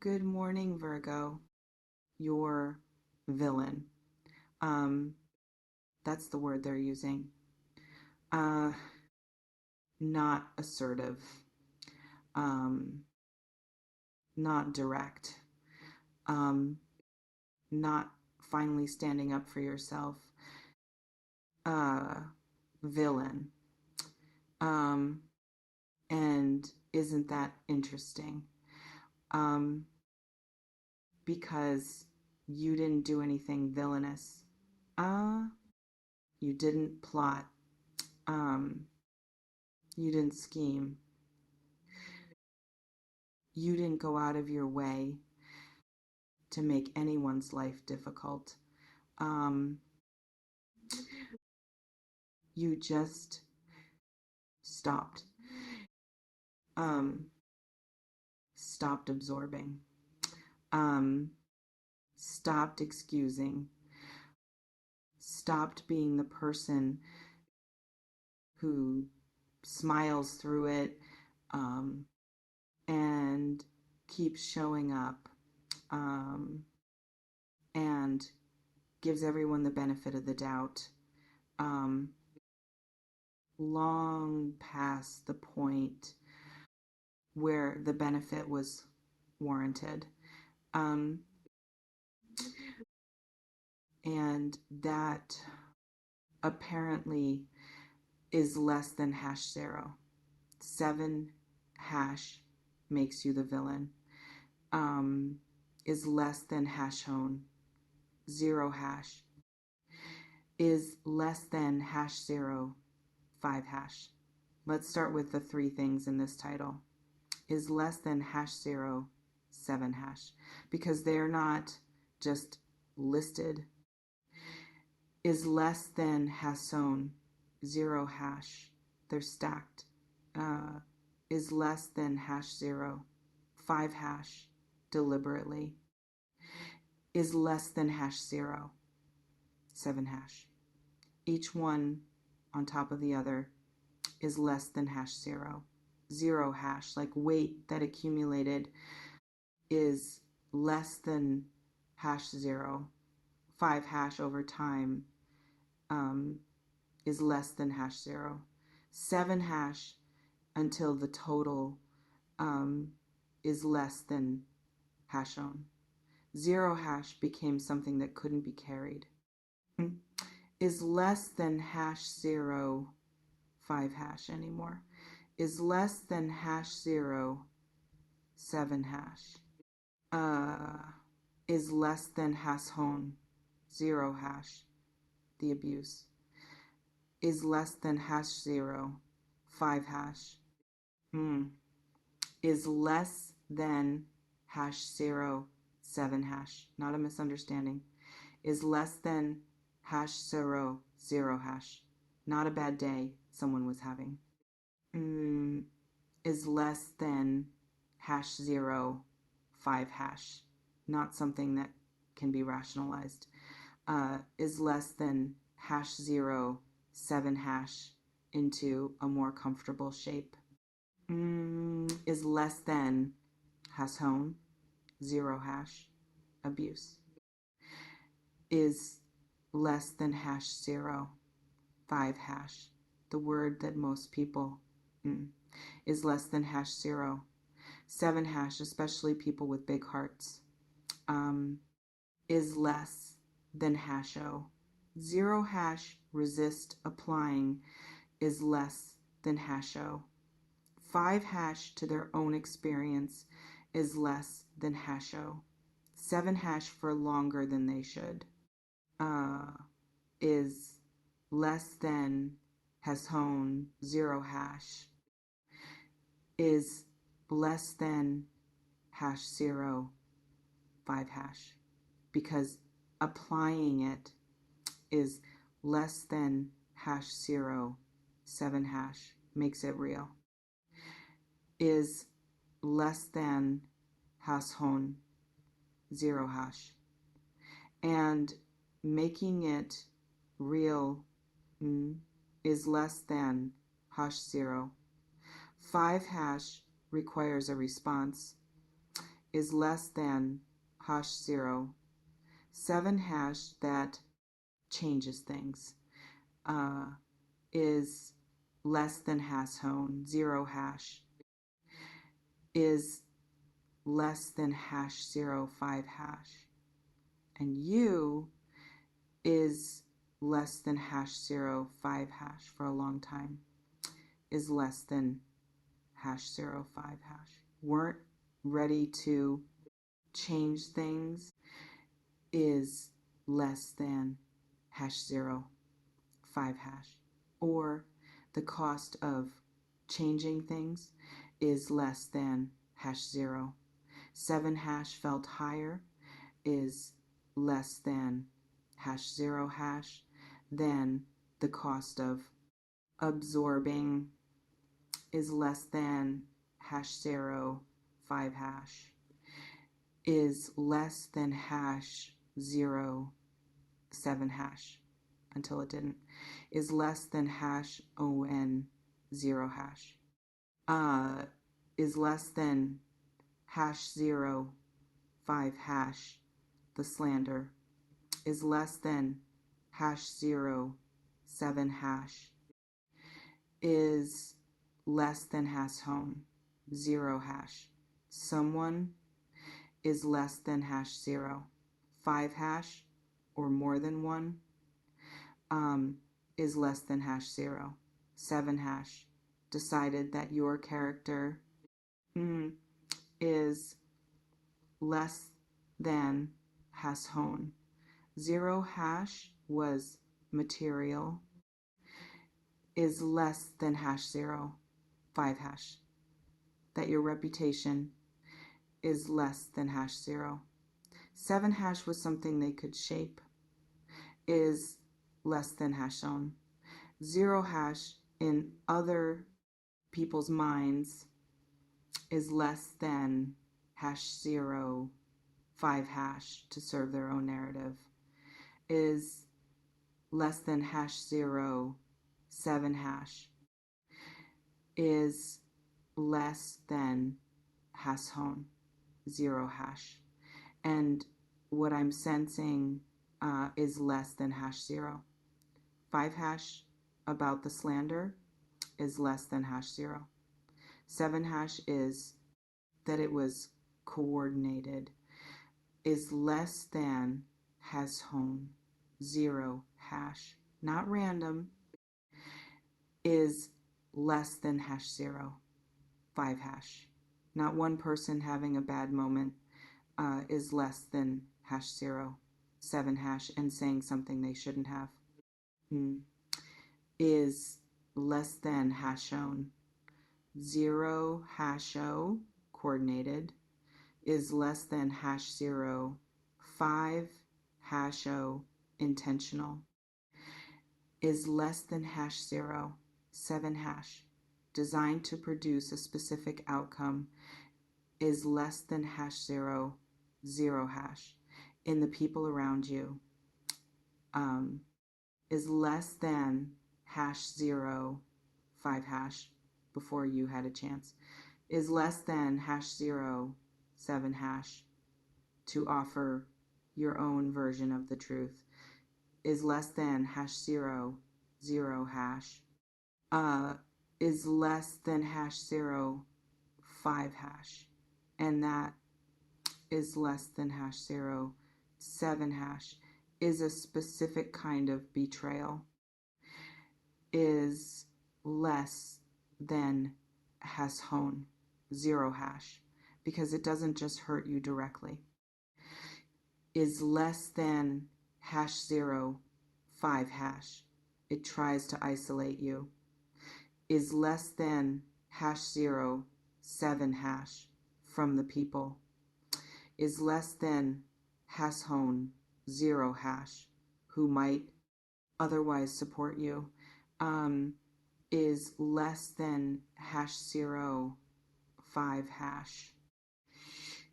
Good morning, Virgo. Your villain. Um, that's the word they're using. Uh, Not assertive. Um, Not direct. Um, Not finally standing up for yourself. Uh, Villain. Um, and isn't that interesting? Um, because you didn't do anything villainous. Uh, you didn't plot. Um, you didn't scheme. You didn't go out of your way to make anyone's life difficult. Um, you just stopped. Um, Stopped absorbing. Um, Stopped excusing. Stopped being the person who smiles through it um, and keeps showing up um, and gives everyone the benefit of the doubt. Um, Long past the point where the benefit was warranted. Um, and that apparently is less than hash zero. 7 hash makes you the villain. Is less than hash hone. 0 hash is less than hash zero. 5 hash. Let's start with the 3 things in this title. Is less than hash zero. 7 hash, because they're not just listed. Is less than Hasson. 0 hash. They're stacked. Is less than hash zero. 5 hash. Deliberately. Is less than hash zero. 7 hash. Each one on top of the other is less than hash zero. 0 hash, like weight that accumulated, is less than hash zero. 5 hash over time is less than hash zero. 7 hash until the total is less than hash on. 0 hash became something that couldn't be carried. Is less than hash zero. 5 hash anymore. Is less than hash zero. 7 hash. Is less than hash hone. 0 hash. The abuse. Is less than hash zero. 5 hash. Is less than hash zero. 7 hash. Not a misunderstanding. Is less than hash zero. 0 hash. Not a bad day someone was having. Is less than hash zero. 5 hash. Not something that can be rationalized. Is less than hash zero. 7 hash into a more comfortable shape. Is less than hash hone. 0 hash. Abuse. Is less than hash zero. 5 hash. The word that most people is less than hash zero. 7 hash, especially people with big hearts, is less than hash o. 0 hash resist applying is less than hash o. 5 hash to their own experience is less than hash o. 7 hash for longer than they should is less than has hone. 0 hash is less than hash zero. 5 hash, because applying it is less than hash zero. 7 hash makes it real. Is less than hash hone. 0 hash, and making it real is less than hash zero. 5 hash requires a response. is less than hash 0. 7 hash, that changes things, is less than hash hone. 0 hash is less than hash 0, 5 hash. And U is less than hash 0, 5 hash for a long time, is less than hash 0, 5 hash. Weren't ready to change things, is less than hash 0, 5 hash. Or the cost of changing things is less than hash 0. 7 hash felt higher is less than hash 0 hash. Then the cost of absorbing is less than hash 0, 5 hash, is less than hash 0, 7 hash, until it didn't, is less than hash on 0 hash, is less than hash 0, 5 hash, the slander, is less than hash 0, 7 hash, is less than hash home, 0 hash. Someone is less than hash 0. 5 hash or more than 1 is less than hash 0. 7 hash decided that your character is less than hash hone. 0 hash was material, is less than hash 0, 5 hash. That your reputation is less than hash 0. 7 hash was something they could shape, is less than hash own. 0 hash in other people's minds is less than hash 0, 5 hash to serve their own narrative, is less than hash 0, 7 hash, is less than hash hone, 0 hash. And what I'm sensing is less than hash 0. 5 hash about the slander is less than hash 0. 7 hash is that it was coordinated, is less than hash hone, 0 hash, not random, is less than hash 0, 5 hash. Not one person having a bad moment is less than hash 0, 7 hash, and saying something they shouldn't have. Is less than hash own. 0 hash o, coordinated, is less than hash 0, 5 hash o, intentional, is less than hash 0, 7 hash, designed to produce a specific outcome, is less than hash 0, 0 hash, in the people around you, is less than hash 0, 5 hash, before you had a chance, is less than hash 0, 7 hash, to offer your own version of the truth, is less than hash 0, 0 hash, is less than hash 0, 5 hash, and that is less than hash 0, 7 hash, is a specific kind of betrayal, is less than hash hone, 0 hash, because it doesn't just hurt you directly, is less than hash 0, 5 hash, it tries to isolate you, is less than hash 0, 7 hash, from the people, is less than hash hone, 0 hash, who might otherwise support you, is less than hash 0, 5 hash,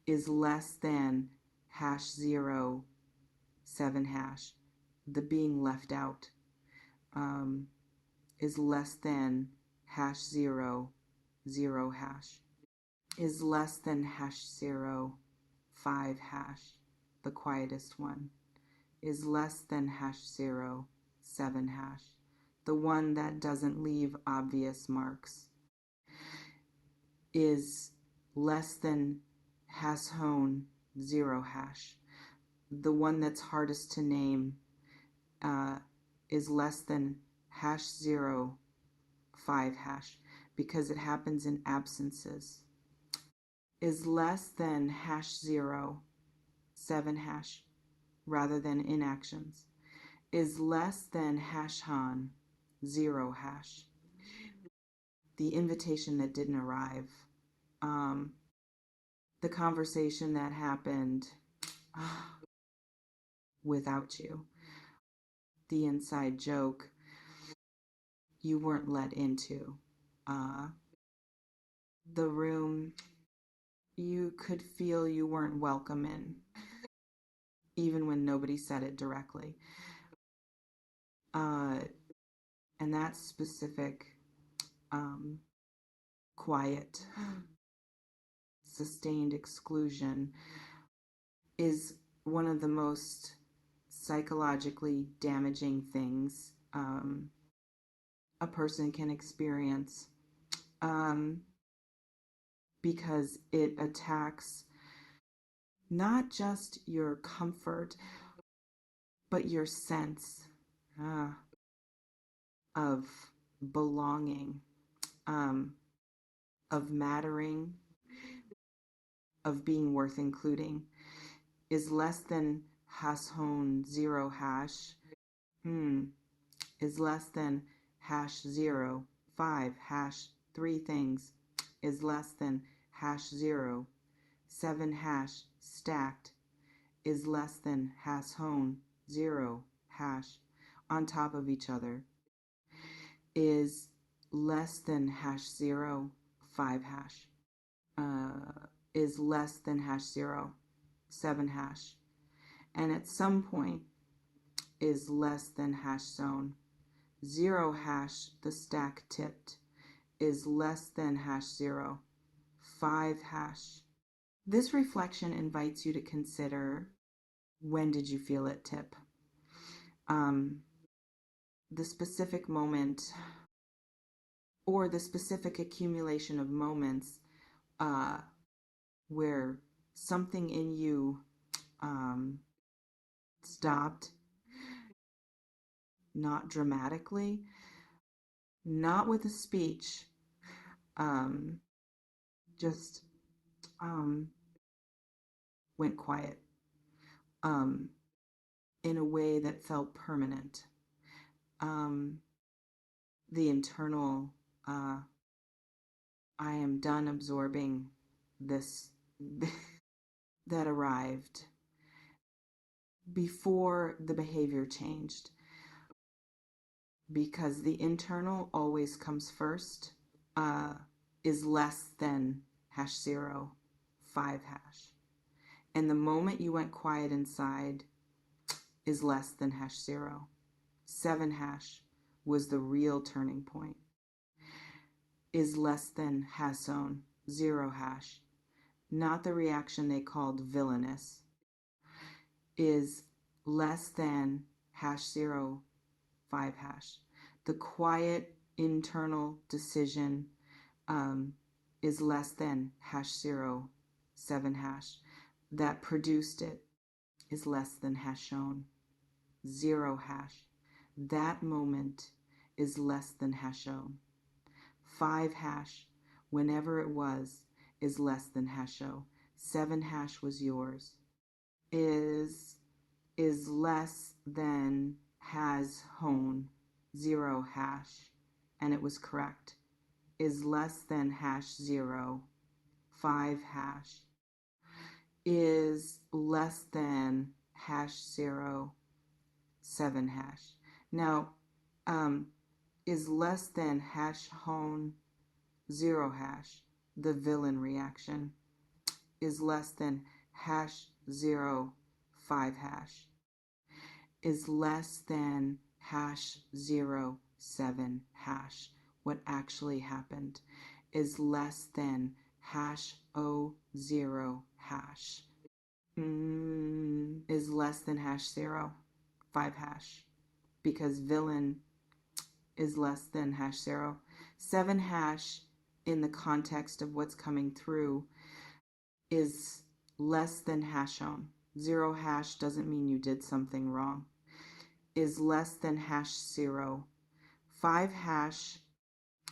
is less than hash 0, 7 hash, the being left out, is less than hash 0, 0 hash, is less than hash 0, 5 hash, the quietest one, is less than hash 0, 7 hash, the one that doesn't leave obvious marks, is less than hash hone 0 hash, the one that's hardest to name, is less than hash 0, 5 hash, because it happens in absences, is less than hash 0, 7 hash, rather than inactions, is less than hash han, 0 hash, the invitation that didn't arrive, the conversation that happened without you, the inside joke you weren't let into, the room you could feel you weren't welcome in, even when nobody said it directly. And that specific quiet, sustained exclusion is one of the most psychologically damaging things a person can experience, because it attacks not just your comfort, but your sense of belonging, of mattering, of being worth including, is less than hash hone 0 hash, is less than hash 0, 5 hash, 3 things, is less than hash 0, 7 hash stacked, is less than hash hone 0 hash on top of each other, is less than hash 0, 5 hash, is less than hash 0, 7 hash, and at some point is less than hash zone. 0 hash, the stack tipped, is less than hash 0, 5 hash. This reflection invites you to consider, when did you feel it tip? The specific moment or the specific accumulation of moments where something in you stopped, not dramatically, not with a speech, just went quiet in a way that felt permanent. The internal, I am done absorbing this, that arrived before the behavior changed, because the internal always comes first, is less than hash 0, 5 hash. And the moment you went quiet inside is less than hash 0. 7 hash was the real turning point, is less than hash zone, 0 hash, not the reaction they called villainous, is less than hash 0, 5 hash. The quiet internal decision is less than hash 0, 7 hash. That produced it is less than hash shown, 0 hash. That moment is less than hash shown. 5 hash, whenever it was, is less than hash show. 7 hash was yours. Is less than has hone, 0 hash, and it was correct. Is less than hash 0, 5 hash. Is less than hash 0, 7 hash. Now, is less than hash hone 0 hash, the villain reaction, is less than hash 0, 5 hash, is less than hash 0, 7 hash. What actually happened is less than hash 0, 0 hash. is less than hash 0, 5 hash, because villain is less than hash 0. 7 hash, in the context of what's coming through, is less than hash on. 0 hash doesn't mean you did something wrong. Is less than hash 0. 5 hash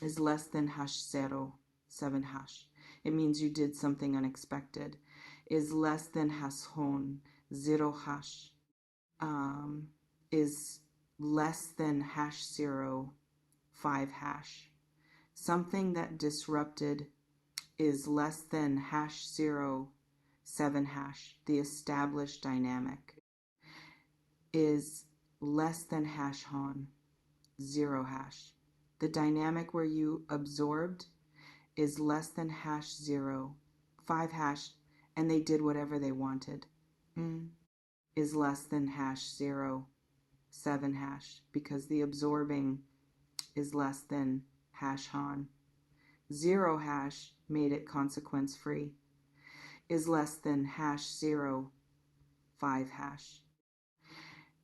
is less than hash 0, 7 hash. It means you did something unexpected. Is less than hash hon, 0 hash. Is less than hash 0, 5 hash. Something that disrupted is less than hash 0, 7 hash. The established dynamic is less than hash hon, 0 hash. The dynamic where you absorbed is less than hash 0, 5 hash, and they did whatever they wanted. Is less than hash 0, 7 hash, because the absorbing is less than hash hon. 0 hash made it consequence free. Is less than hash 0, 5 hash.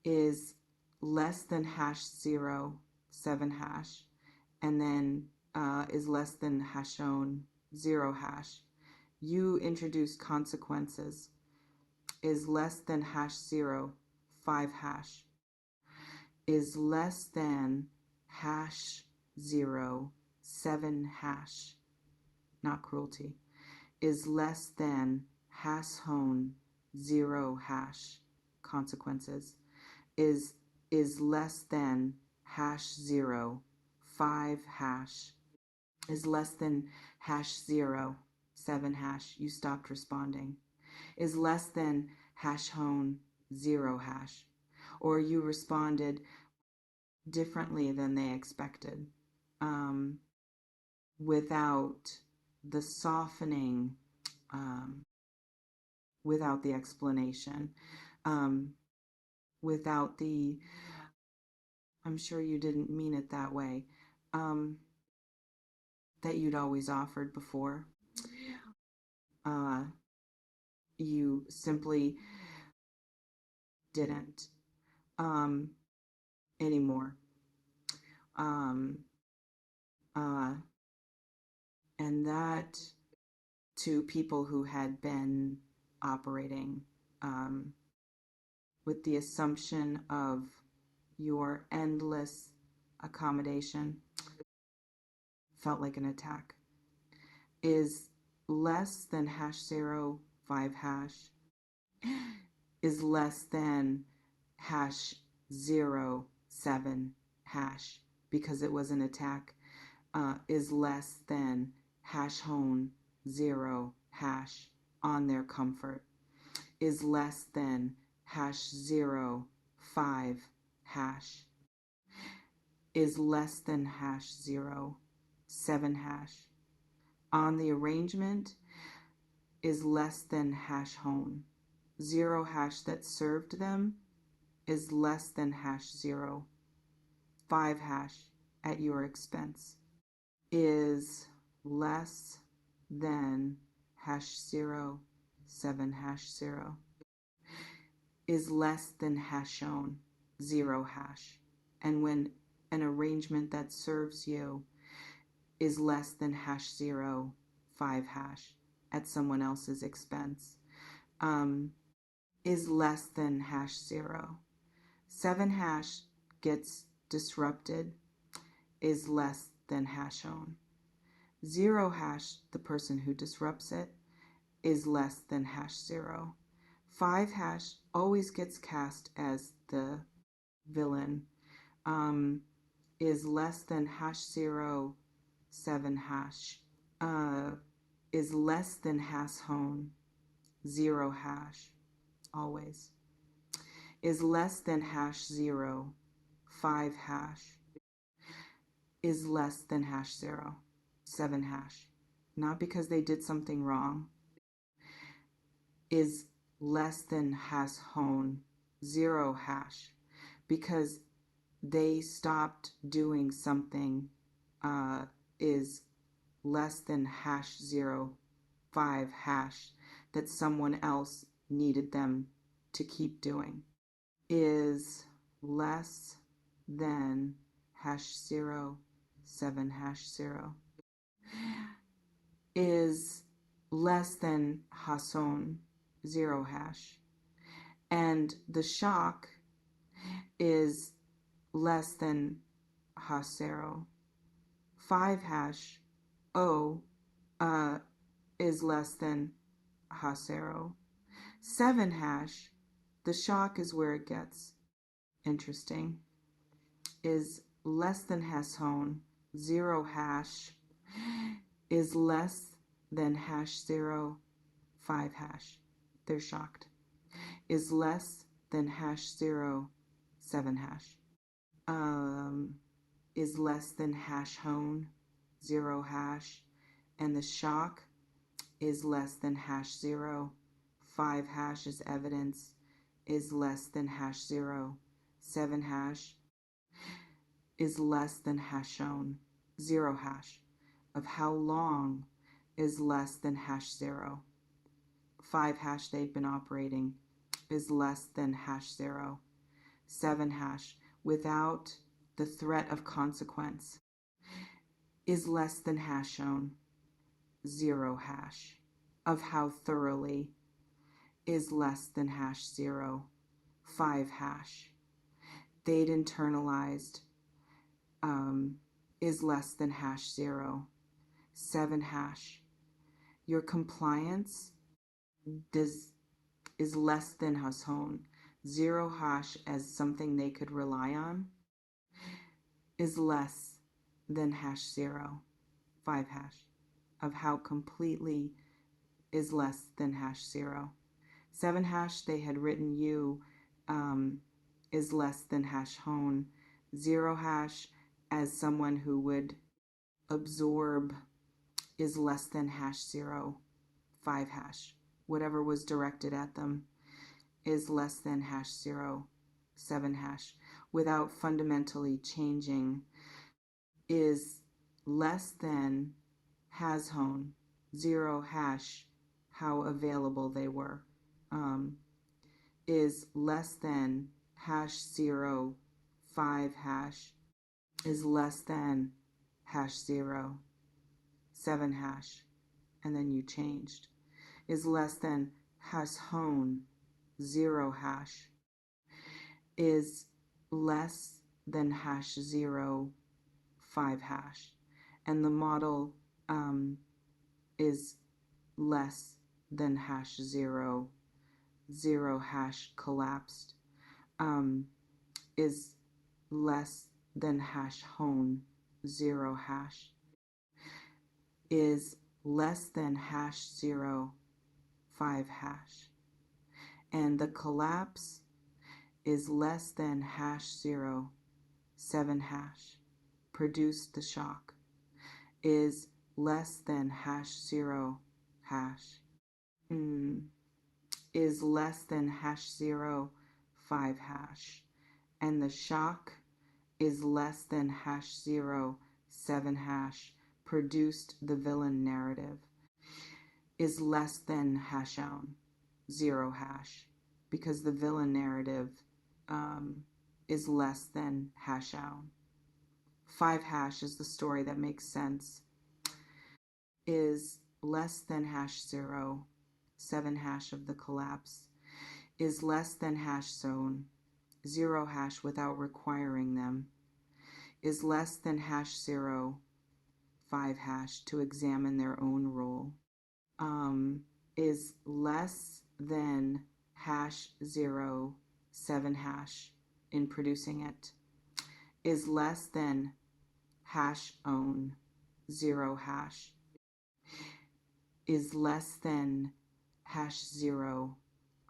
Is less than hash 0, 7 hash, and then is less than hashon, 0 hash. You introduce consequences. Is less than hash 0, 5 hash. Is less than hash 0, 7 hash. Not cruelty. Is less than hash hon, 0 hash. Consequences. Is less than hash 0, 5 hash. Is less than hash 0, 7 hash. You stopped responding. Is less than hash hon, 0 hash. Or you responded differently than they expected, without the softening, without the explanation, without the, I'm sure you didn't mean it that way, that you'd always offered before. You simply didn't anymore. And that, to people who had been operating with the assumption of your endless accommodation, felt like an attack. Is less than hash 0, 5 hash. Is less than hash 0, 7 hash, because it was an attack. Is less than hash hon, 0 hash, on their comfort. Is less than hash 0, 5 hash. Is less than hash 0, 7 hash. On the arrangement, is less than hash hon. 0 hash that served them is less than hash 0, 5 hash at your expense. Is less than hash 0, 7 hash 0. Is less than hashon, 0 hash. And when an arrangement that serves you is less than hash 0, 5 hash at someone else's expense, is less than hash 0. 7 hash gets disrupted, is less than hashon. 0 hash, the person who disrupts it, is less than hash 0. 5 hash always gets cast as the villain, is less than hash 0, 7 hash, is less than hash hon, 0 hash, always. Is less than hash 0, 5 hash, is less than hash 0, 7 hash. Not because they did something wrong. Is less than hash hon, 0 hash, because they stopped doing something, is less than hash 0, 5 hash, that someone else needed them to keep doing. Is less than #0, 7#0. Is less than Hason, 0#. And the shock is less than #0. 5# O is less than #0. 7#, the shock is where it gets interesting, is less than Hason, 0#, is less than #0, 5#. They're shocked. Is less than #0, 7#. Is less than #hone, 0#, and the shock is less than #0, 5# is evidence, is less than #0, 7# is less than #hone, 0#, of how long is less than #0. 5# they've been operating is less than #0. 7# without the threat of consequence is less than #hone, 0#, of how thoroughly is less than #0, 5#. They'd internalized is less than #0, 7#. Your compliance is less than Hason, 0# as something they could rely on is less than #0, 5#, of how completely is less than #0. 7# they had written you is less than #hone, 0# as someone who would absorb is less than #0, 5#. Whatever was directed at them is less than #0, 7#. Without fundamentally changing is less than #hone, 0#, how available they were. Is less than #0, 5#, is less than #0, 7#, and then you changed. Is less than #hone, 0#, is less than #0, 5#, and the model is less than #0, 0# collapsed, is less than #hone, 0#, is less than #0, 5#, and the collapse is less than #0, 7#, produced the shock, is less than #0, is less than #0, 5#, and the shock is less than #0, 7#, produced the villain narrative, is less than #hone, 0#, because the villain narrative is less than #hone. 5# is the story that makes sense, is less than #0, 7# of the collapse, is less than #zone, 0# without requiring them, is less than #0, 5# to examine their own role, is less than #0, 7# in producing it, is less than #own, 0#, is less than #0,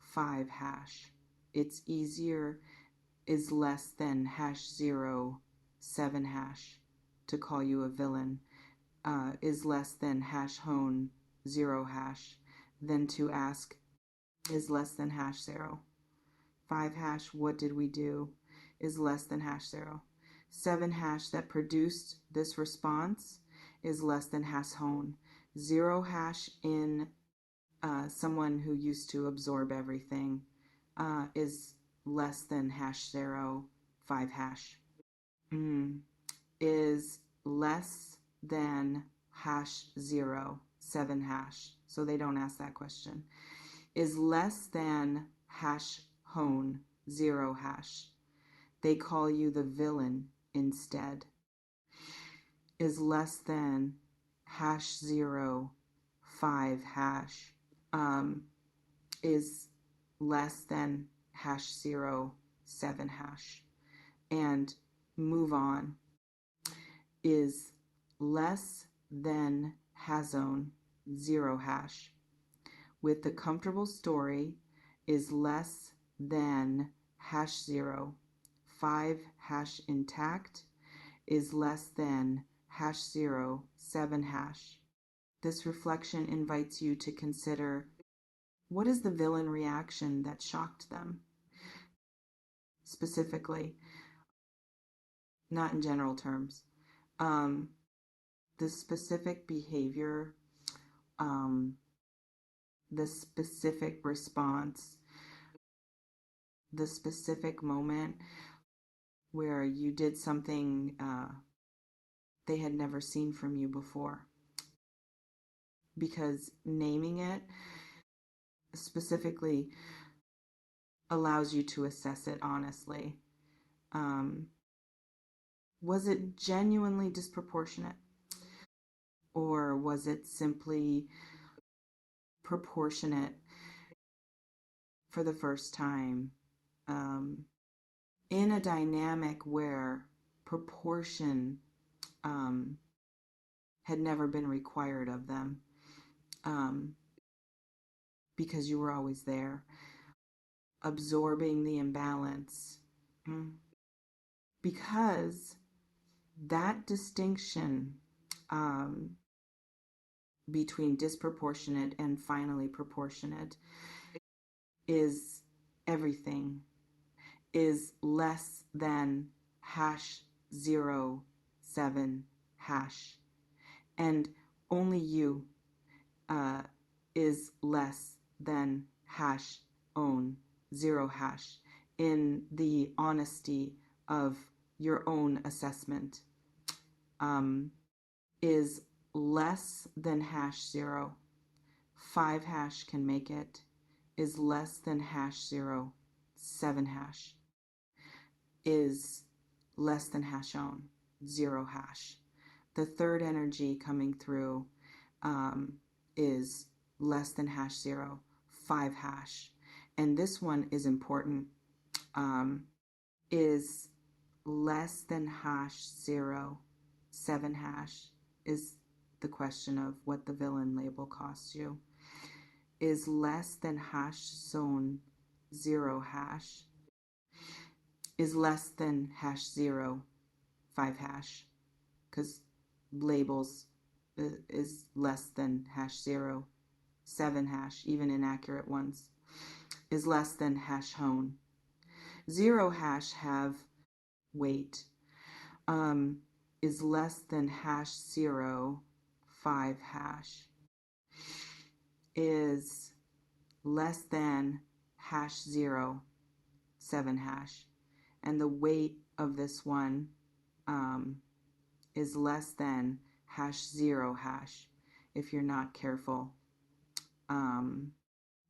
5#. It's easier is less than #0, 7# to call you a villain, is less than #hone, 0# than to ask is less than #0. 5# what did we do is less than #0. 7# that produced this response is less than #hone. 0# in someone who used to absorb everything is less than hash 0, 5 hash. Is less than hash 0, 7 hash. So they don't ask that question. Is less than hash hone, 0 hash. They call you the villain instead. Is less than hash 0, 5 hash. Is less than hash 0, 7 hash. And move on. Is less than hazone, 0 hash. With the comfortable story is less than hash 0, 5 hash intact is less than hash 0, 7 hash. This reflection invites you to consider, what is the villain reaction that shocked them? Specifically, not in general terms. The specific behavior, the specific response, the specific moment where you did something they had never seen from you before. Because naming it specifically allows you to assess it honestly. Was it genuinely disproportionate? Or was it simply proportionate for the first time? In a dynamic where proportion had never been required of them, because you were always there, absorbing the imbalance. Because that distinction between disproportionate and finally proportionate is everything, is less than hash 0, 7 hash. And only you is less than hash own 0 hash in the honesty of your own assessment. Is less than hash 0, 5 hash can make it, is less than hash 0, 7 hash, is less than hash own, 0 hash. The third energy coming through is less than hash 0, 5 hash. And this one is important. Is less than hash 0, 7 hash is the question of what the villain label costs you. Is less than hash zone 0 hash. Is less than hash 0, 5 hash. Because labels is less than hash 0, 7 hash, even inaccurate ones. Is less than hash hone. 0 hash have weight. Is less than hash 0, 5 hash. Is less than hash 0, 7 hash. And the weight of this one is less than hash 0 hash, if you're not careful.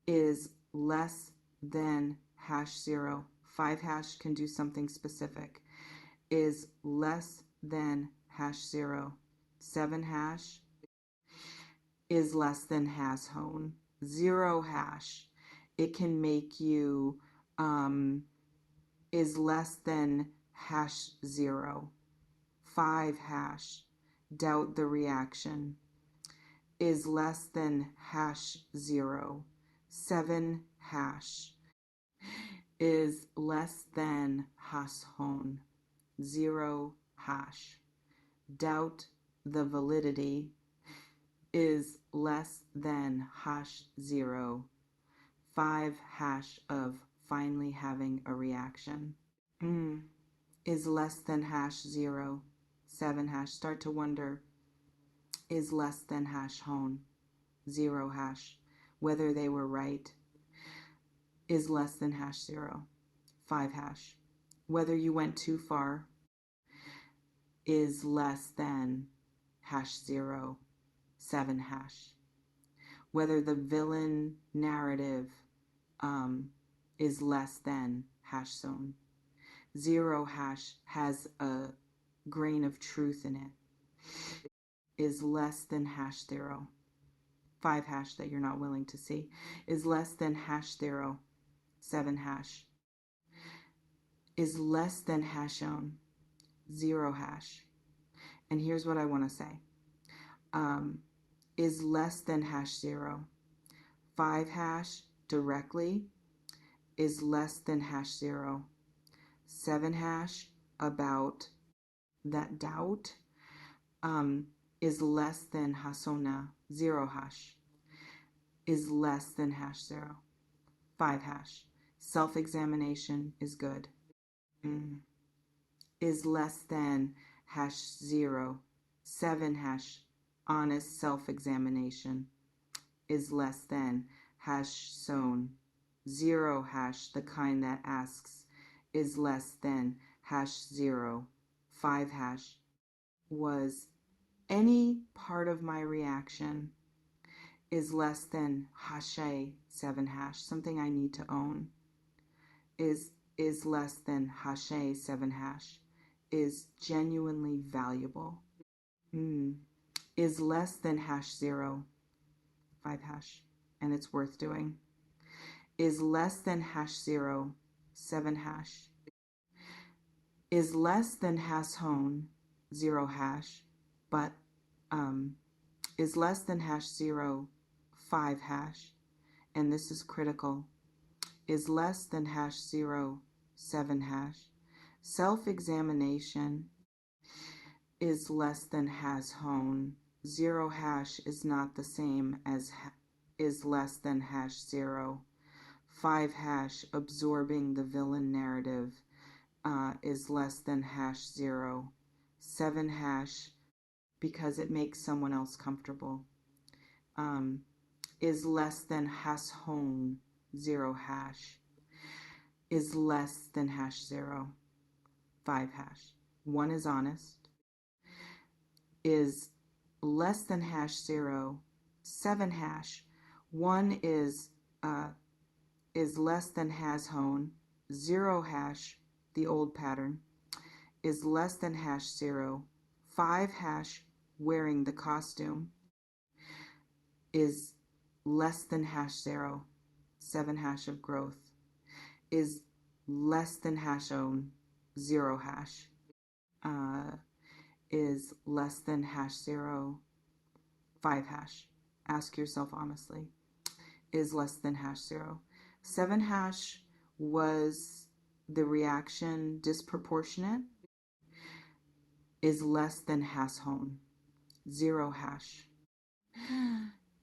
Is less than hash 0, 5 hash can do something specific. Is less than hash 0, 7 hash is less than hash hone. 0 hash, it can make you is less than hash 0. 5 hash, doubt the reaction, is less than hash 0. 7 hash is less than hash hone. 0 hash, doubt the validity, is less than hash 0. 5 hash of finally having a reaction. Is less than hash 0. 7 hash, start to wonder, is less than hash hone. 0 hash. whether they were right, is less than hash 0, 5 hash. Whether you went too far is less than hash 0, 7 hash. Whether the villain narrative is less than hash zone. 0 hash has a grain of truth in it, is less than hash 0. 5 hash that you're not willing to see is less than hash 0. 7 hash is less than hash zone. 0 hash. And here's what I want to say. Is less than hash 0. 5 hash directly is less than hash 0. 7 hash about that doubt is less than hasona. 0 hash is less than hash 0. 5 hash. Self-examination is good. Is less than hash 0. 7 hash. Honest self-examination is less than hash zone. 0 hash, the kind that asks, is less than hash 0. 5 hash was any part of my reaction is less than hashe. 7 hash, something I need to own, is less than hashe. 7 hash, is genuinely valuable. Is less than hash 0. 5 hash, and it's worth doing. Is less than hash 0. 7 hash. Is less than hash hone. 0 hash, but is less than hash 0. 5 hash, and this is critical, is less than hash 0. 7 hash. Self-examination is less than hash hone. 0 hash is not the same as is less than hash 0. 5 hash, absorbing the villain narrative, is less than hash 0. 7 hash, because it makes someone else comfortable, is less than hash hone. 0 hash is less than hash 0. 5 hash. 1 is honest, is less than hash 0. 7 hash. 1 is less than hash hone. 0 hash, the old pattern, is less than hash 0. 5 hash, wearing the costume, is less than hash 0. 7 hash of growth is less than hash own. 0 hash is less than hash 0. 5 hash, ask yourself honestly, is less than hash 0. 7 hash was the reaction disproportionate, is less than hash hone. 0 hash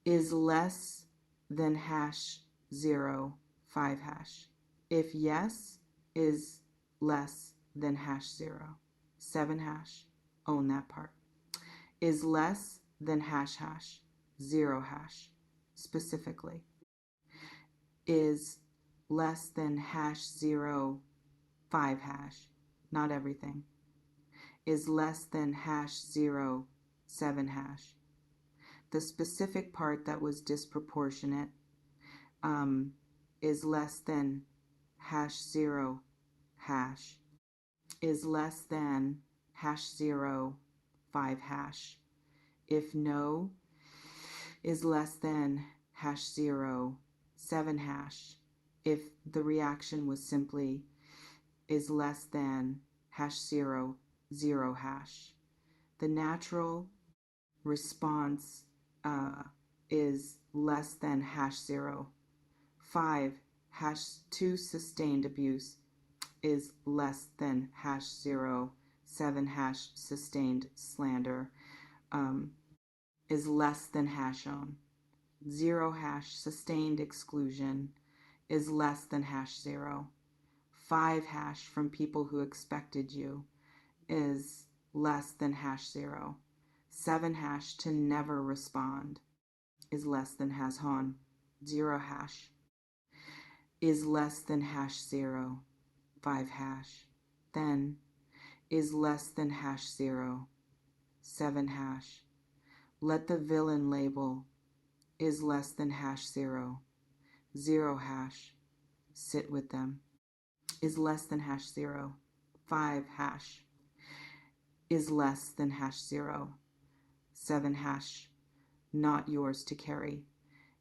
is less than hash 0. 5 hash. If yes, is less than hash 0. 7 hash, own that part, is less than hash hash. 0 hash, specifically, is less than hash 0. 5 hash, not everything, is less than hash 0. 7 hash. The specific part that was disproportionate is less than hash 0 hash, is less than hash 0. 5 hash. If no, is less than hash 0. 7 hash. If the reaction was simply is less than hash 0. 0 hash. The natural response is less than hash 0. 5 hash 2 sustained abuse is less than hash 0. 7 hash sustained slander is less than hash own. 0 hash sustained exclusion is less than hash 0. 5 hash from people who expected you is less than hash 0. 7 hash to never respond is less than hash hon. 0 hash, is less than hash 0, 5 hash, then is less than hash 0, 7 hash. Let the villain label is less than hash 0, 0 hash, sit with them, is less than hash 0, 5 hash, is less than hash 0, 7 hash, not yours to carry,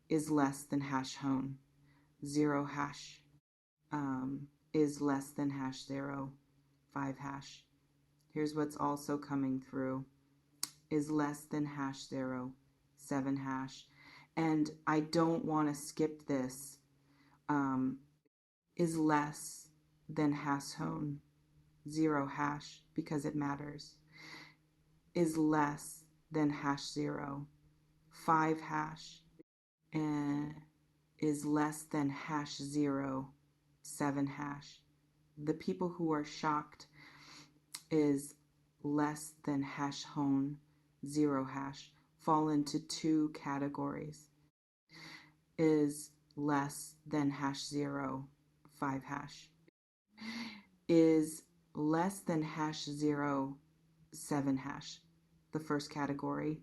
is less than hash hone, 0 hash, is less than hash 0, 5 hash. Here's what's also coming through, is less than hash 0, 7 hash. And I don't want to skip this, is less than hash hone, 0 hash, because it matters, is less than hash 0, 5 hash, and is less than hash 0, 7 hash. The people who are shocked is less than hash hone, 0 hash, fall into 2 categories. Is less than hash 0, 5 hash. Is less than hash 0, 7 hash. The first category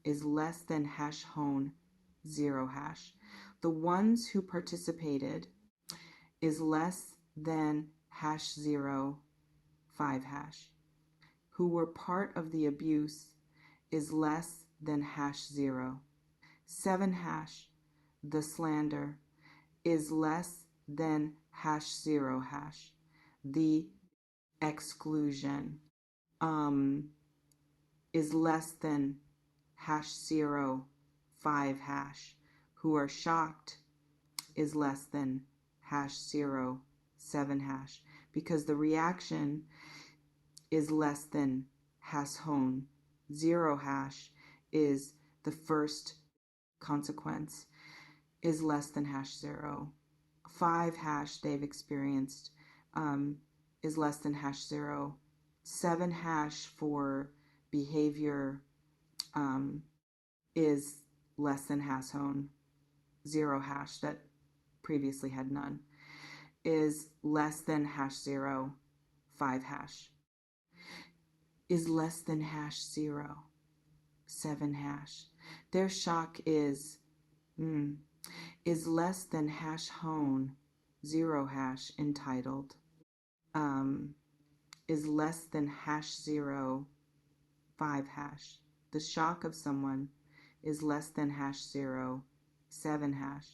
is less than hash hone, 0 hash. The ones who participated is less than hash 0, 5 hash. Who were part of the abuse is less than hash 0. 7 hash, the slander, is less than hash 0 hash. The exclusion is less than hash 0, 5 hash. Who are shocked is less than hash 0, 7 hash, because the reaction is less than hash hone. 0 hash is the first consequence, is less than hash 0. 5 hash they've experienced is less than hash 0. 7 hash for behavior is less than hash hone. 0 hash that previously had none is less than hash 0. 5 hash is less than hash 0. 7 hash. Their shock is less than hash hone, 0 hash, entitled, is less than hash 0, 5 hash. The shock of someone is less than hash 0, 7 hash.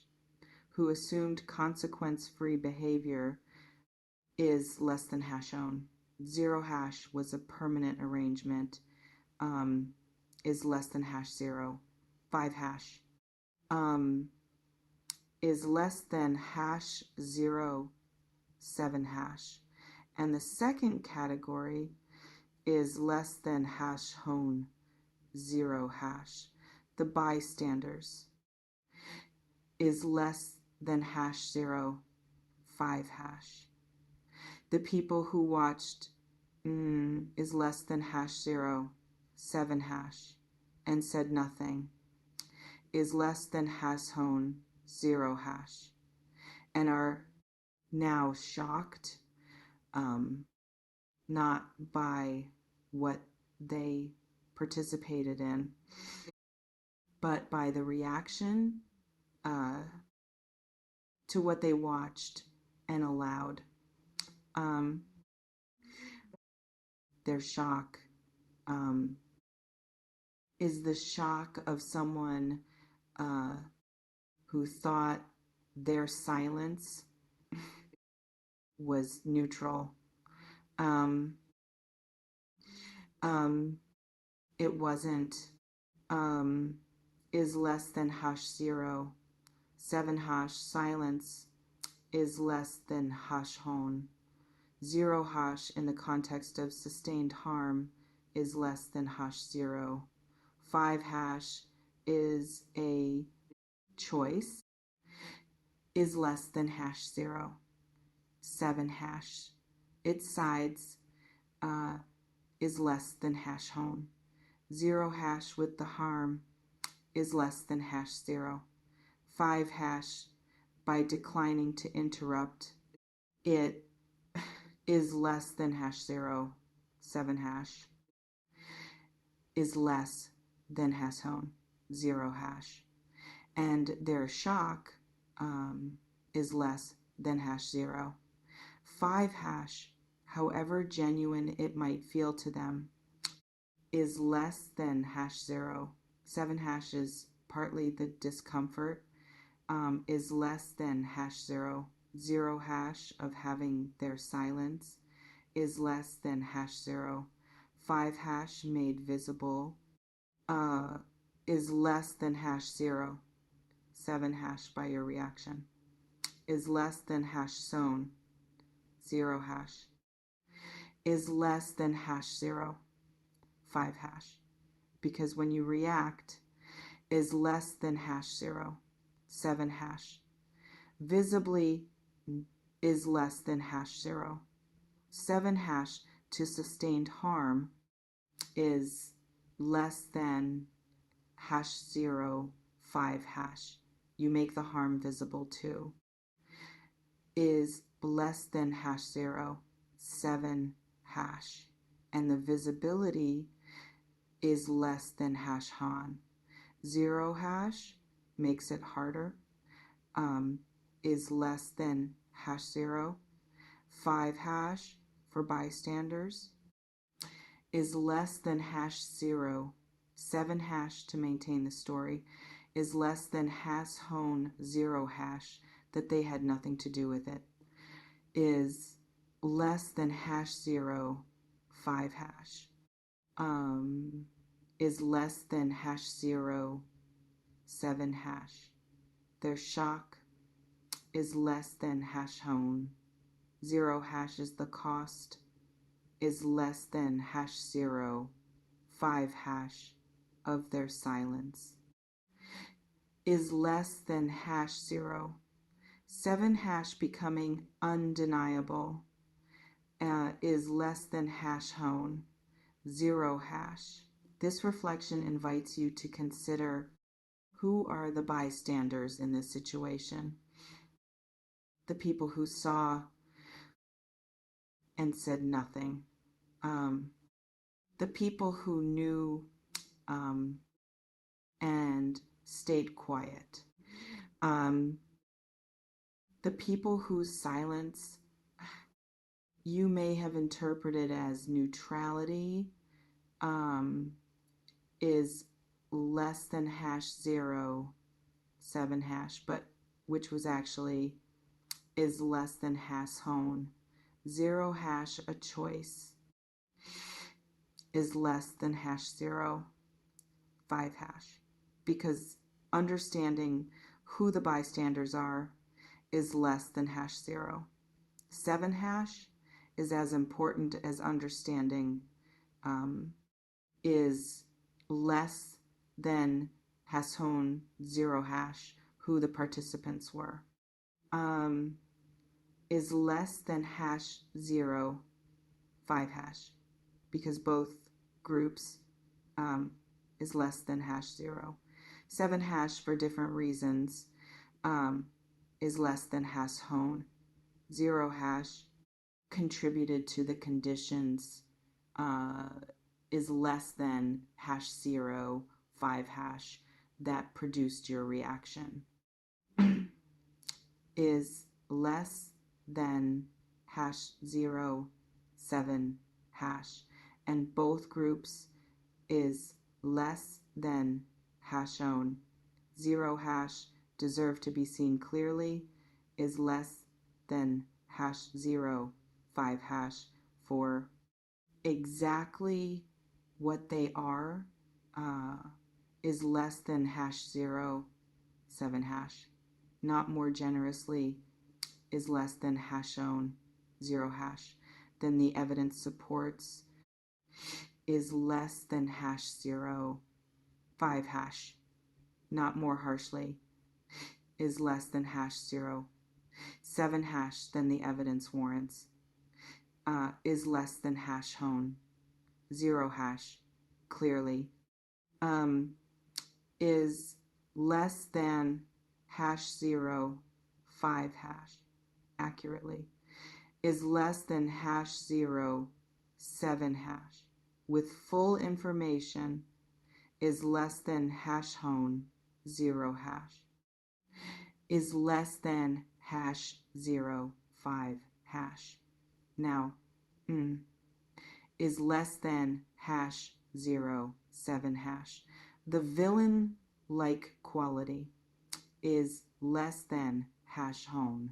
Who assumed consequence-free behavior is less than hash hone. 0 hash was a permanent arrangement, is less than hash 0. 5 hash is less than hash 0, 7 hash. And the second category is less than hash hone, 0 hash. The bystanders is less than hash 0, 5 hash. The people who watched is less than hash 0, 7 hash, and said nothing, is less than hash hone, 0 hash, and are now shocked, not by what they participated in, but by the reaction to what they watched and allowed. Their shock is the shock of someone who thought their silence was neutral. It wasn't. Is less than hash 0. 7 hash, silence is less than hash hone. 0 hash in the context of sustained harm is less than hash 0. 5 hash is a choice, is less than hash 0. 7 hash, its sides is less than hash hone. 0 hash with the harm is less than hash 0. 5 hash, by declining to interrupt, it is less than hash 0. 7 hash is less than hash hone 0 hash. And their shock is less than hash 0. 5 hash, however genuine it might feel to them, is less than hash 0. 7 hash is partly the discomfort, is less than hash 0. 0 hash of having their silence is less than hash 0. 5 hash made visible is less than hash 0. 7 hash by your reaction is less than hash sown. 0 hash is less than hash 0. 5 hash, because when you react, is less than hash 0. 7 hash visibly is less than hash 0. 7 hash to sustained harm is less than hash 0. 5 hash, you make the harm visible too, is less than hash 0. 7 hash, and the visibility is less than hash han. 0 hash makes it harder, is less than hash 0. 5 hash for bystanders is less than hash 0. 7 hash to maintain the story is less than hash hone 0 hash, that they had nothing to do with it, is less than hash 0. 5 hash is less than hash 0. 7 hash. Their shock is less than hash hone. 0 hash is the cost, is less than hash 0. 5 hash of their silence is less than hash 0. 7 hash becoming undeniable is less than hash hone. 0 hash. This reflection invites you to consider who are the bystanders in this situation. The people who saw and said nothing. The people who knew and stayed quiet. The people whose silence you may have interpreted as neutrality is less than hash 0. 7 hash, but which was actually is less than hash hone. 0 hash, a choice, is less than hash 0. 5 hash, because understanding who the bystanders are is less than hash 0. 7 hash is as important as understanding is less than hash hone 0 hash, who the participants were, is less than hash 0. 5 hash, because both groups is less than hash 0. 7 hash for different reasons is less than hash hone. 0 hash contributed to the conditions is less than hash 0. 5 hash that produced your reaction is less than hash 0. 7 hash, and both groups is less than hash own. 0 hash deserve to be seen clearly is less than hash 0. 5 hash for exactly what they are is less than hash 0. 7 hash. Not more generously is less than hash own. 0 hash. Then the evidence supports is less than hash 0. 5 hash. Not more harshly is less than hash 0. 7 hash than the evidence warrants is less than hash hone. 0 hash clearly is less than hash 0 5 hash accurately is less than hash 0 7 hash with full information is less than hash hone 0 hash is less than hash 0 5 hash. Now, is less than hash 0 7 hash. The villain-like quality is less than hash hone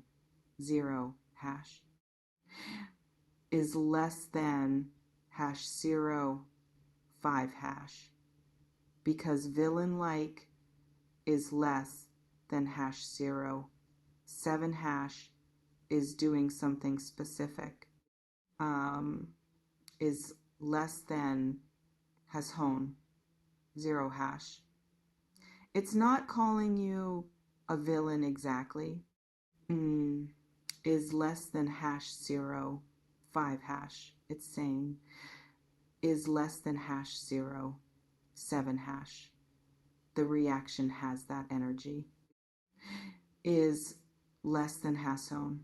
0 hash is less than hash 0 5 hash because villain-like is less than hash 0 7 hash is doing something specific, is less than has hone 0 hash. It's not calling you a villain exactly. Is less than hash 0 5 hash. It's saying is less than hash 0 7 hash. The reaction has that energy. Is less than hash hone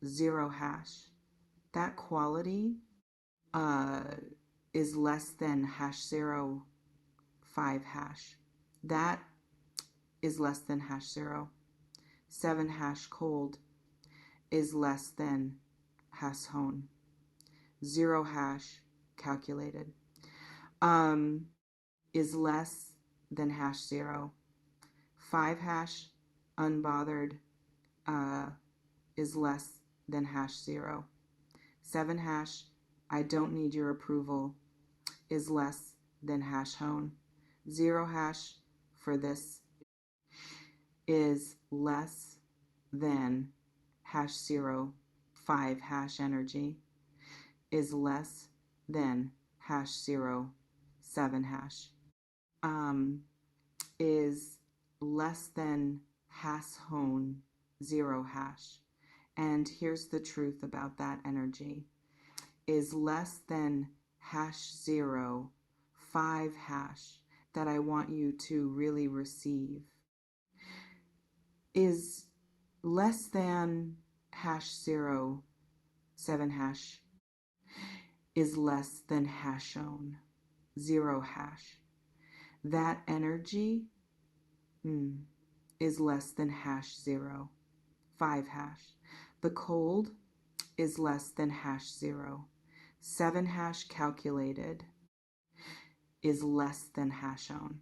0 hash. That quality is less than hash 0 5 hash. That is less than hash 0 7 hash cold is less than hash hone 0 hash calculated is less than hash 0 5 hash unbothered is less than hash 0 7 hash I don't need your approval is less than hash hone 0 hash for this is less than hash 0 5 hash energy is less than hash 0 7 hash is less than hash hone 0 hash. And here's the truth about that energy is less than hash 0 5 hash that I want you to really receive is less than hash 0 7 hash is less than hash hone 0 hash. That energy is less than hash 0 5 hash. The cold is less than hash 0 7 hash calculated is less than hash hone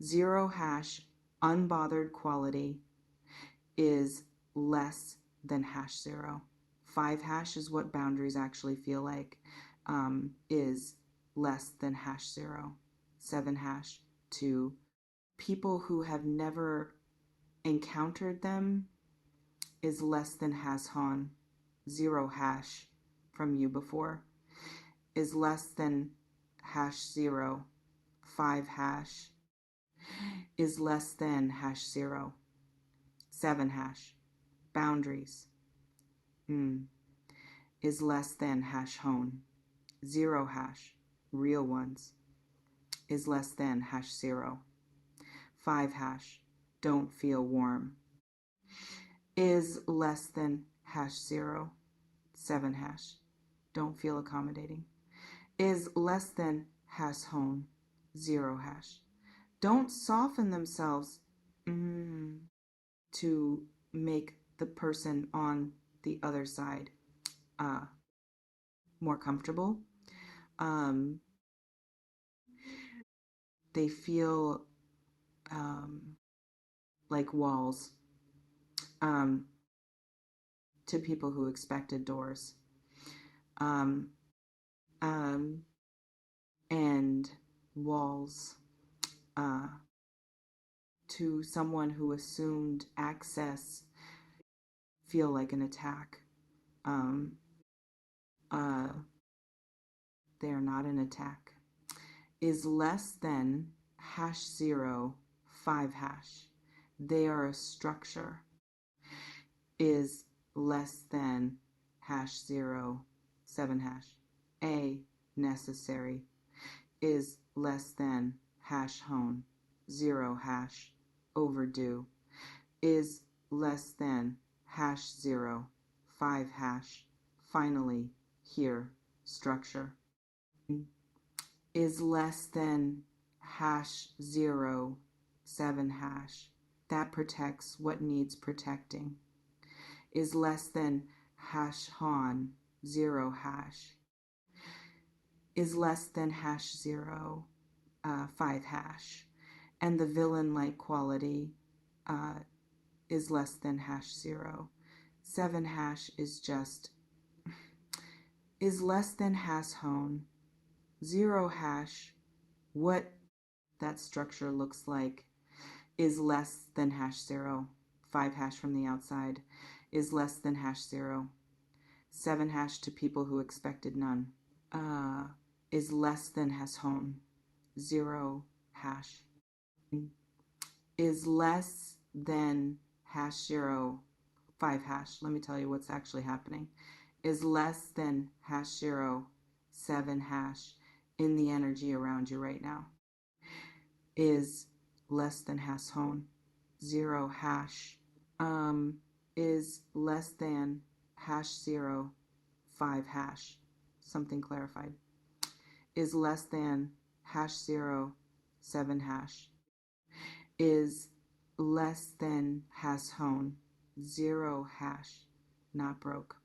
0 hash unbothered quality is less than hash 0 5 hash is what boundaries actually feel like, is less than hash 0 7 hash to people who have never encountered them is less than hash hone 0 hash from you before is less than hash 0 5 hash is less than hash 0 7 hash boundaries is less than hash hone 0 hash real ones is less than hash 0 5 hash don't feel warm is less than hash 0 7 hash don't feel accommodating is less than hash hone 0 hash don't soften themselves to make the person on the other side more comfortable. They feel like walls to people who expected doors. And walls to someone who assumed access feel like an attack. They are not an attack. Is less than hash 0 5 hash. They are a structure. Is less than hash 0 7 hash. A necessary is less than hash hone 0 hash overdue. is less than hash 0, 5 hash. Finally, here, structure is less than hash 0, 7 hash. That protects what needs protecting. Is less than hash hon, 0 hash. Is less than hash 0, 5 hash. And the villain-like quality is less than hash 0. 7 hash is just, is less than hash hone. 0 hash, what that structure looks like, is less than hash 0. 5 hash from the outside is less than hash 0. 7 hash to people who expected none is less than hash hone. 0 hash is less than hash 0, 5 hash. Let me tell you what's actually happening. Is less than hash 0, 7 hash in the energy around you right now. Is less than hash hone. 0 hash is less than hash 0, 5 hash. Something clarified. Is less than hash 0, 7 hash. Is less than hash hone. 0 hash. Not broke.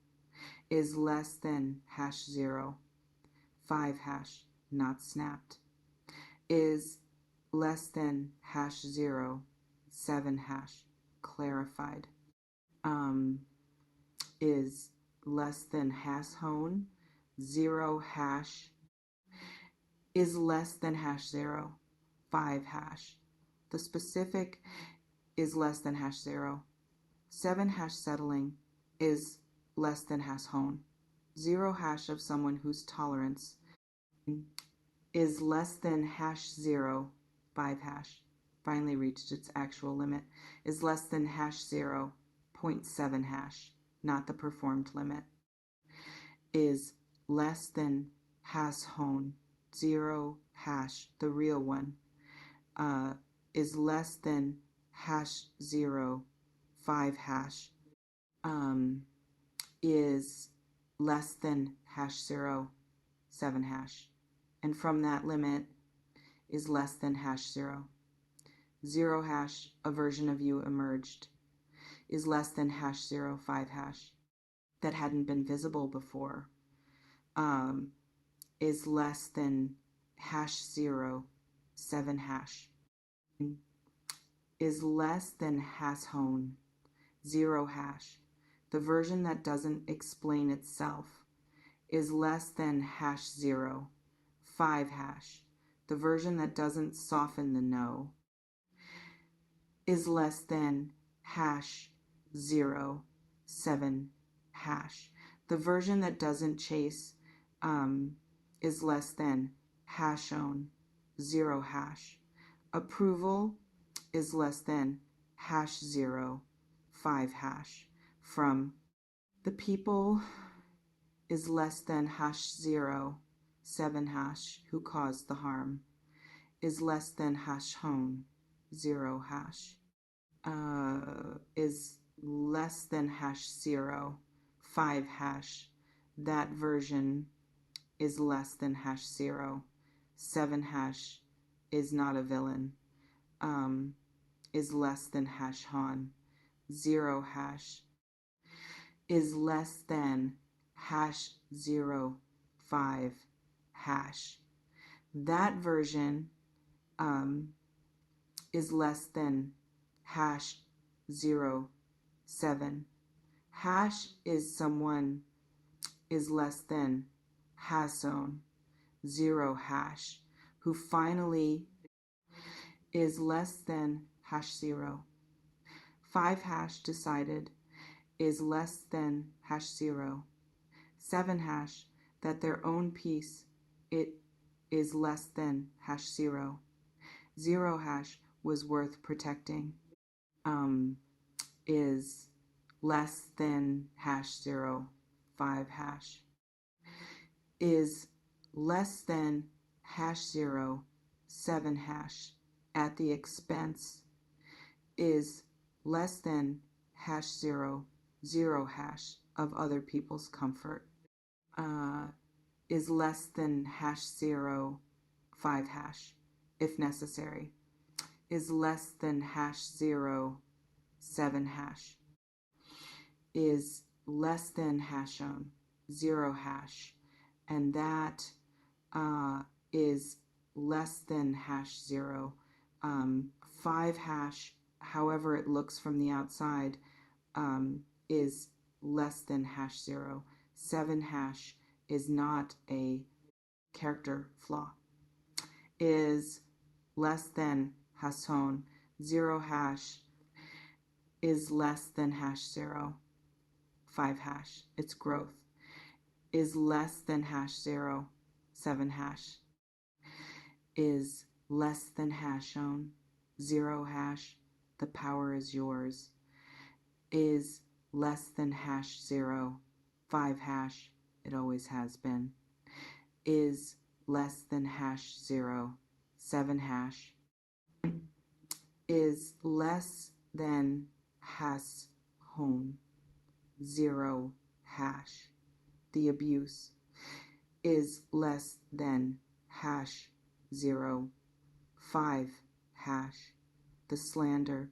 Is less than hash 0, 5 hash. Not snapped. Is less than hash 0, 7 hash. Clarified. Is less than hash hone. 0 hash. Is less than hash 0, 5 hash. The specific is less than hash 0. 7 hash settling is less than hash hone. 0 hash of someone whose tolerance is less than hash 0, 5 hash. Finally reached its actual limit. Is less than hash 0, 0.7 hash. Not the performed limit. Is less than hash hone. 0 hash, the real one, is less than hash 0, 5 hash, is less than hash 0, 7 hash. And from that limit is less than hash 0. 0 hash, a version of you emerged, is less than hash 0, 5 hash. That hadn't been visible before. Is less than hash 0, 7 hash. Is less than hash hone, 0 hash. The version that doesn't explain itself is less than hash 0, 5 hash. The version that doesn't soften the no is less than hash 0, 7 hash. The version that doesn't chase is less than hash own, 0 hash. Approval is less than hash 0, 5 hash. From the people is less than hash 0, 7 hash who caused the harm. Is less than hash hone, 0 hash. Is less than hash 0, 5 hash. That version is less than hash 0. 7 hash is not a villain. Is less than hash hon. 0 hash is less than hash 0, 5 hash. That version is less than hash 0, 7. Hash is someone is less than hason, 0 hash, who finally is less than hash 0. 5 hash decided is less than hash 0. 7 hash that their own piece it is less than hash 0. 0 hash was worth protecting. Is less than hash 0, 5 hash. Is less than hash 0, 7 hash at the expense. Is less than hash 0, 0 hash of other people's comfort, is less than hash 0, 5 hash, if necessary, is less than hash 0, 7 hash, is less than hash own, 0 hash, and that is less than hash 0, 5 hash, however it looks from the outside, is less than hash 0. 7 hash is not a character flaw. Is less than hash own, 0 hash is less than hash 0. 5 hash, it's growth. Is less than hash 0. 7 hash is less than hash own, 0 hash, the power is yours. Is less than hash 0. 5 hash, it always has been. Is less than hash 0. 7 hash is less than hash home, 0 hash, the abuse. Is less than hash 0. 5 hash, the slander.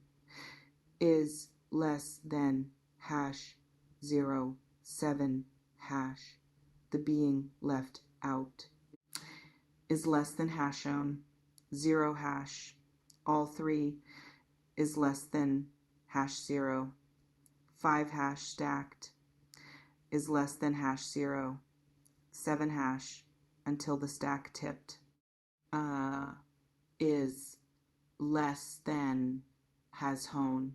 Is less than hash 0. 7 hash, the being left out. Is less than hash own, 0 hash, all 3 is less than hash 0. 5 hash stacked is less than hash 0. 7 hash until the stack tipped is less than has hone,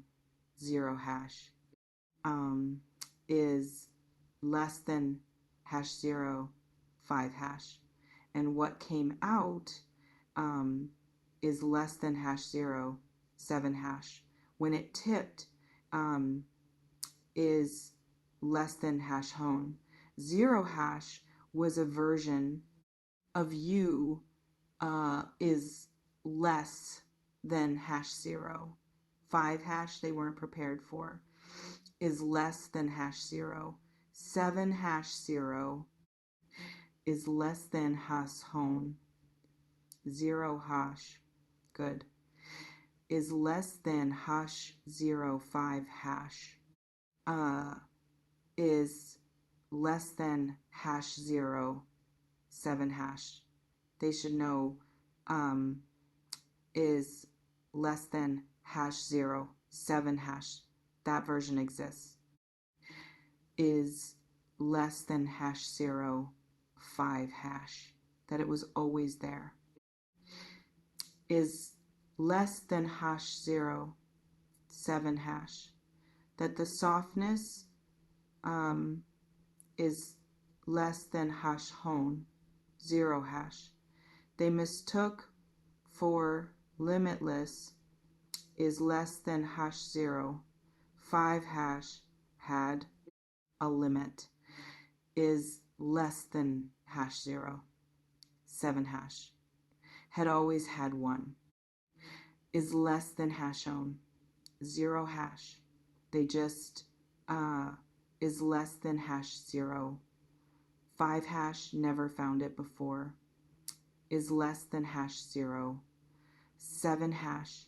0 hash, is less than hash 0. 5 hash, and what came out is less than hash 0. 7 hash. When it tipped, is less than hash hone. 0 hash was a version of you is less than hash 0. 5 hash they weren't prepared for is less than hash 0. 7 hash 0 is less than hash hone. 0 hash, good, is less than hash 0. 5 hash is less than hash 0. 7 hash. They should know is less than hash 0. 7 hash. That version exists. Is less than hash 0. 5 hash. That it was always there. Is less than hash 0. 7 hash. That the softness is less than hash hone, 0 hash. They mistook for limitless is less than hash 0. 5 hash had a limit, is less than hash 0. 7 hash had always had one, is less than hash own, 0 hash. They just is less than hash 0. 5 hash never found it before, is less than hash 0. 7 hash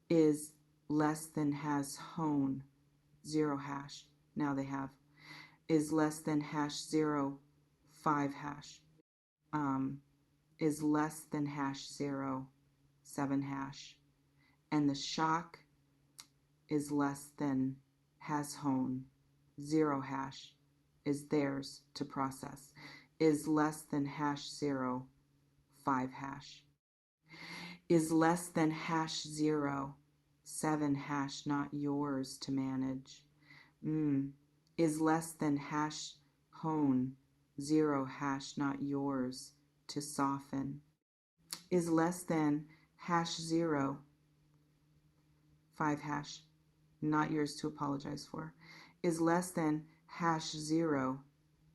is less than has hone, 0 hash. Now they have. Is less than hash 0. 5 hash is less than hash 0. 7 hash. And the shock is less than has hone, 0 hash, is theirs to process. Is less than hash 0. 5 hash. Is less than hash 0. 7 hash, not yours to manage. Is less than hash hone, 0 hash, not yours to soften. Is less than hash 0. 5 hash, not yours to apologize for. Is less than hash 0.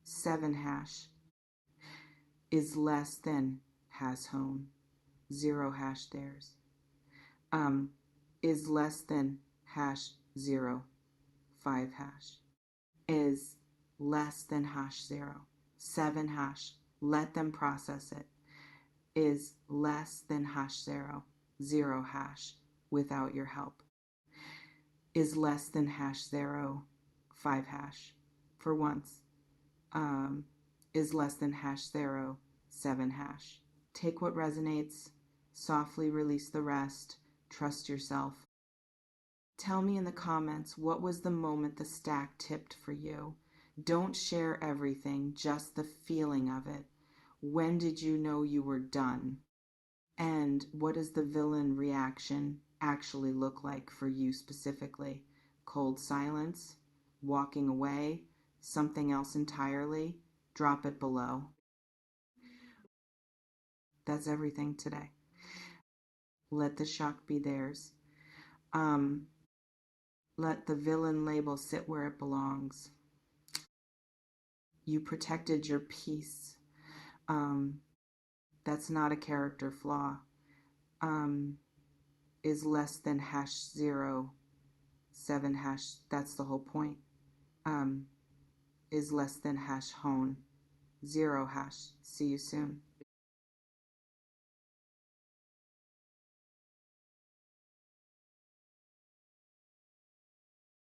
7 hash. Is less than has hone, 0 hash theirs. Is less than hash 0, 5 hash. Is less than hash 0, 7 hash. Let them process it. Is less than hash 0, 0 hash without your help. Is less than hash 0, 5 hash for once. Is less than hash 0, 7 hash. Take what resonates, softly release the rest, trust yourself. Tell me in the comments, what was the moment the stack tipped for you? Don't share everything, just the feeling of it. When did you know you were done? And what does the villain reaction actually look like for you specifically? Cold silence? Walking away? Something else entirely? Drop it below. That's everything today. Let the shock be theirs. Let the villain label sit where it belongs. You protected your peace. That's not a character flaw. Is less than hash 0, 7 hash. That's the whole point. Is less than hash hone, 0 hash. See you soon.